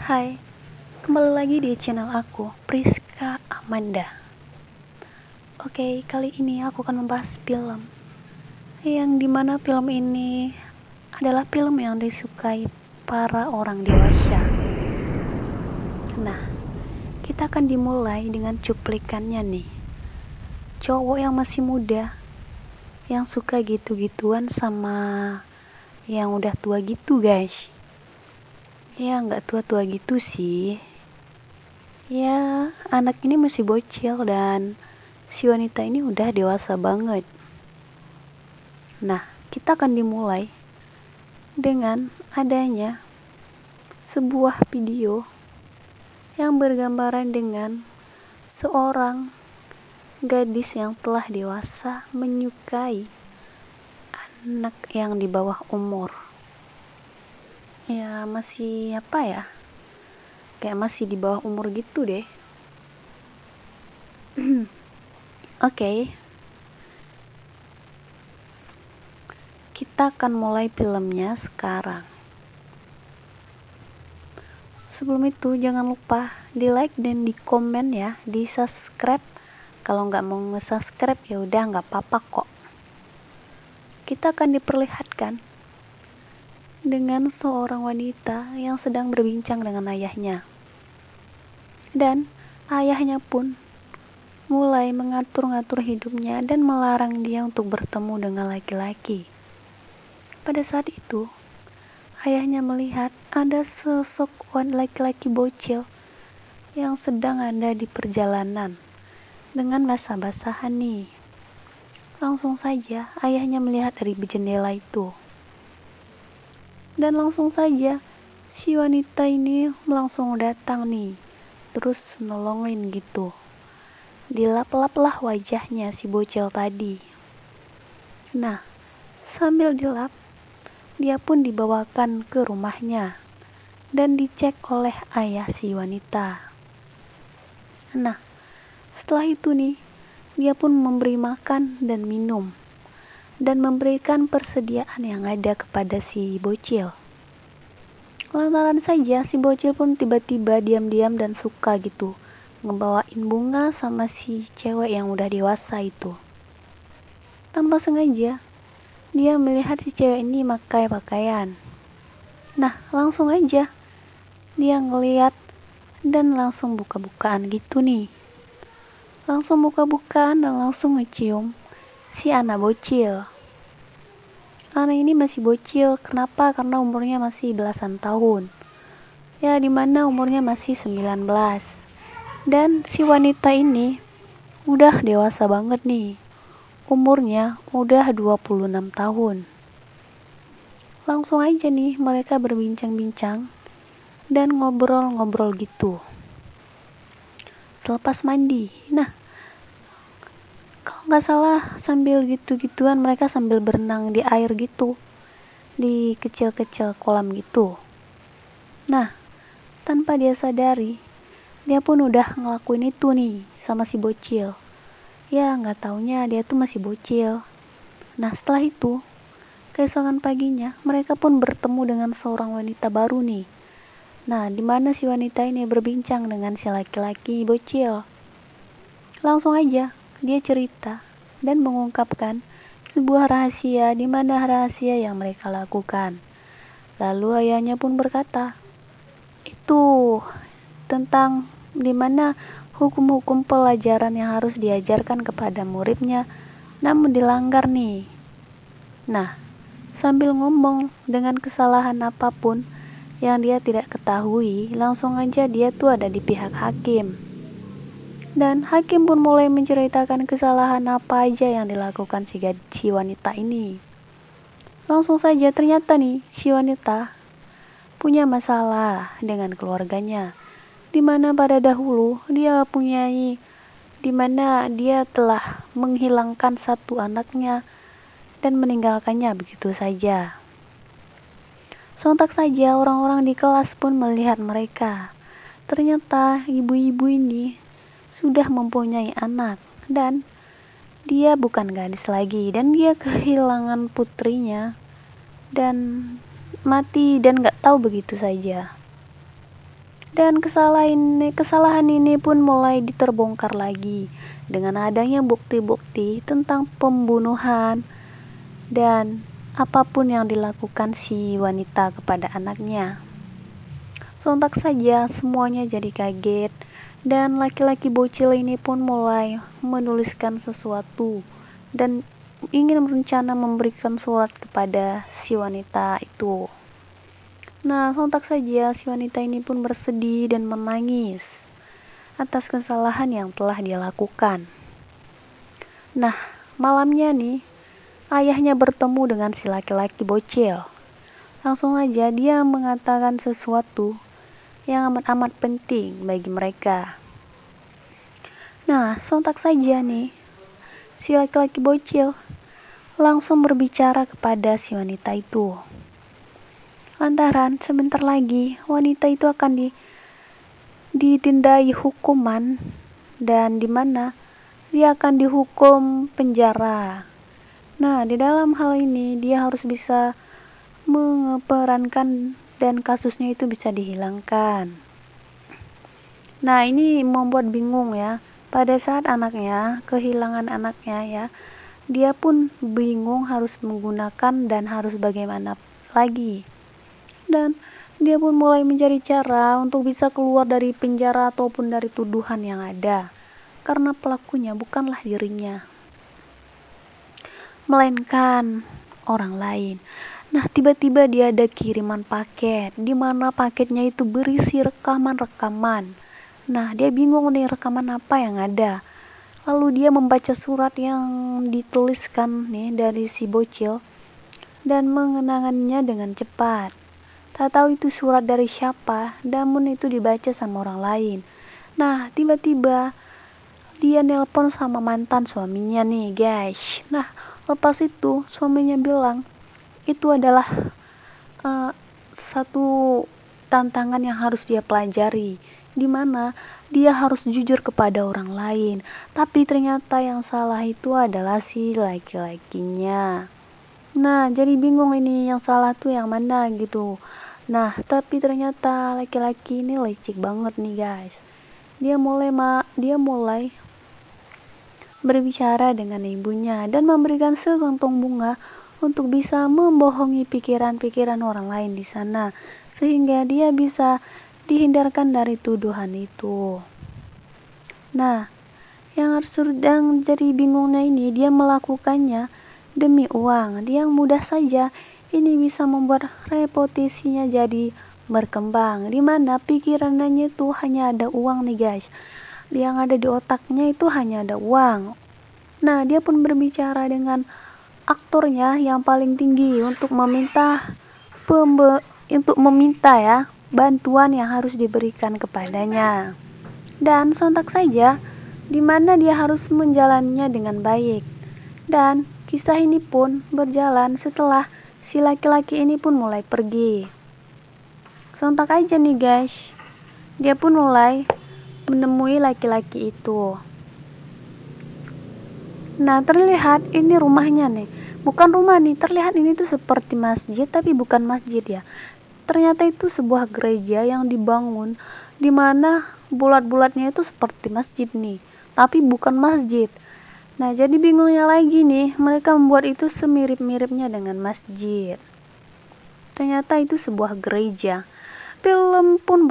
Hai, kembali lagi di channel aku, Priska Amanda. Oke, kali ini aku akan membahas film yang dimana film ini adalah film yang disukai para orang dewasa. Nah, kita akan dimulai dengan cuplikannya nih. Cowok yang masih muda, yang suka gitu-gituan sama yang udah tua gitu guys. Ya nggak tua-tua gitu sih. Ya, anak ini masih bocil dan si wanita ini udah dewasa banget. Nah, kita akan dimulai dengan adanya sebuah video yang bergambaran dengan seorang gadis yang telah dewasa menyukai anak yang di bawah umur. Ya, masih apa ya? Kayak masih di bawah umur gitu deh. Oke. Kita akan mulai filmnya sekarang. Sebelum itu jangan lupa di like dan di komen ya, di subscribe. Kalau nggak mau nge-subscribe ya udah nggak apa-apa kok. Kita akan diperlihatkan dengan seorang wanita yang sedang berbincang dengan ayahnya. Dan ayahnya pun mulai mengatur-ngatur hidupnya dan melarang dia untuk bertemu dengan laki-laki. Pada saat itu, ayahnya melihat ada sosok laki-laki bocil yang sedang ada di perjalanan dengan basah-basahan nih. Langsung saja ayahnya melihat dari jendela itu. Dan langsung saja si wanita ini langsung datang nih, terus nolongin gitu. Dilap-laplah wajahnya si bocil tadi. Nah, sambil dilap, dia pun dibawakan ke rumahnya dan dicek oleh ayah si wanita. Nah, setelah itu nih, dia pun memberi makan dan minum dan memberikan persediaan yang ada kepada si bocil. Lantaran saja si bocil pun tiba-tiba diam-diam dan suka gitu ngebawain bunga sama si cewek yang udah dewasa itu. Tanpa sengaja, dia melihat si cewek ini pakai pakaian. Nah, langsung aja dia ngeliat dan langsung buka-bukaan gitu nih. Langsung buka-bukaan dan langsung ngecium si anak bocil. Anak ini masih bocil, kenapa? Karena umurnya masih belasan tahun. Ya, dimana umurnya masih 19. Dan si wanita ini udah dewasa banget nih. Umurnya udah 26 tahun. Langsung aja nih mereka berbincang-bincang dan ngobrol-ngobrol gitu. Selepas mandi. Nah, kalau nggak salah sambil gitu-gituan mereka sambil berenang di air gitu, di kecil-kecil kolam gitu. Nah, tanpa dia sadari, dia pun udah ngelakuin itu nih sama si bocil. Ya nggak taunya dia tuh masih bocil. Nah, setelah itu keesokan paginya mereka pun bertemu dengan seorang wanita baru nih. Nah, dimana si wanita ini berbincang dengan si laki-laki bocil. Langsung aja dia cerita dan mengungkapkan sebuah rahasia, di mana rahasia yang mereka lakukan. Lalu ayahnya pun berkata, itu tentang di mana hukum-hukum pelajaran yang harus diajarkan kepada muridnya, namun dilanggar nih. Nah, sambil ngomong dengan kesalahan apapun yang dia tidak ketahui, langsung aja dia tuh ada di pihak hakim. Dan hakim pun mulai menceritakan kesalahan apa aja yang dilakukan si wanita ini. Langsung saja ternyata nih si wanita punya masalah dengan keluarganya, dimana pada dahulu dia dimana dia telah menghilangkan satu anaknya dan meninggalkannya begitu saja. Sontak saja orang-orang di kelas pun melihat mereka. Ternyata ibu-ibu ini sudah mempunyai anak dan dia bukan gadis lagi dan dia kehilangan putrinya dan mati dan gak tahu begitu saja. Dan kesalahan ini pun mulai diterbongkar lagi dengan adanya bukti-bukti tentang pembunuhan dan apapun yang dilakukan si wanita kepada anaknya. Sontak saja semuanya jadi kaget dan laki-laki bocil ini pun mulai menuliskan sesuatu dan ingin berencana memberikan surat kepada si wanita itu. Nah, sontak saja si wanita ini pun bersedih dan menangis atas kesalahan yang telah dia lakukan. Nah, malamnya nih, ayahnya bertemu dengan si laki-laki bocil. Langsung aja dia mengatakan sesuatu yang amat-amat penting bagi mereka. Nah, sontak saja nih, si laki-laki bocil langsung berbicara kepada si wanita itu. Lantaran sebentar lagi wanita itu akan didendai hukuman dan dimana dia akan dihukum penjara. Nah, di dalam hal ini dia harus bisa memerankan dan kasusnya itu bisa dihilangkan. Nah, ini membuat bingung ya. Pada saat anaknya kehilangan anaknya ya, dia pun bingung harus menggunakan dan harus bagaimana lagi. Dan dia pun mulai mencari cara untuk bisa keluar dari penjara ataupun dari tuduhan yang ada. Karena pelakunya bukanlah dirinya, melainkan orang lain. Nah, tiba-tiba dia ada kiriman paket, di mana paketnya itu berisi rekaman-rekaman. Nah, dia bingung nih rekaman apa yang ada. Lalu dia membaca surat yang dituliskan nih dari si bocil dan mengenangannya dengan cepat. Tak tahu itu surat dari siapa, namun itu dibaca sama orang lain. Nah, tiba-tiba dia nelpon sama mantan suaminya nih, guys. Nah, lepas itu suaminya bilang, itu adalah satu tantangan yang harus dia pelajari, di mana dia harus jujur kepada orang lain. Tapi ternyata yang salah itu adalah si laki-lakinya. Nah, jadi bingung ini yang salah tuh yang mana gitu. Nah, tapi ternyata laki-laki ini licik banget nih, guys. Dia mulai berbicara dengan ibunya dan memberikan sekantong bunga untuk bisa membohongi pikiran-pikiran orang lain di sana, sehingga dia bisa dihindarkan dari tuduhan itu. Nah, yang jadi bingungnya ini, dia melakukannya demi uang. Dia mudah saja ini bisa membuat reputasinya jadi berkembang, dimana pikirannya itu hanya ada uang nih, guys. Yang ada di otaknya itu hanya ada uang. Nah, dia pun berbicara dengan aktornya yang paling tinggi untuk meminta ya bantuan yang harus diberikan kepadanya. Dan sontak saja di mana dia harus menjalannya dengan baik. Dan kisah ini pun berjalan setelah si laki-laki ini pun mulai pergi. Sontak aja nih, guys, dia pun mulai menemui laki-laki itu. Nah, terlihat ini rumahnya nih. Bukan rumah nih, terlihat ini tuh seperti masjid, tapi bukan masjid ya. Ternyata itu sebuah gereja yang dibangun, di mana bulat-bulatnya itu seperti masjid nih, tapi bukan masjid. Nah, jadi bingungnya lagi nih, mereka membuat itu semirip-miripnya dengan masjid. Ternyata itu sebuah gereja. Film pun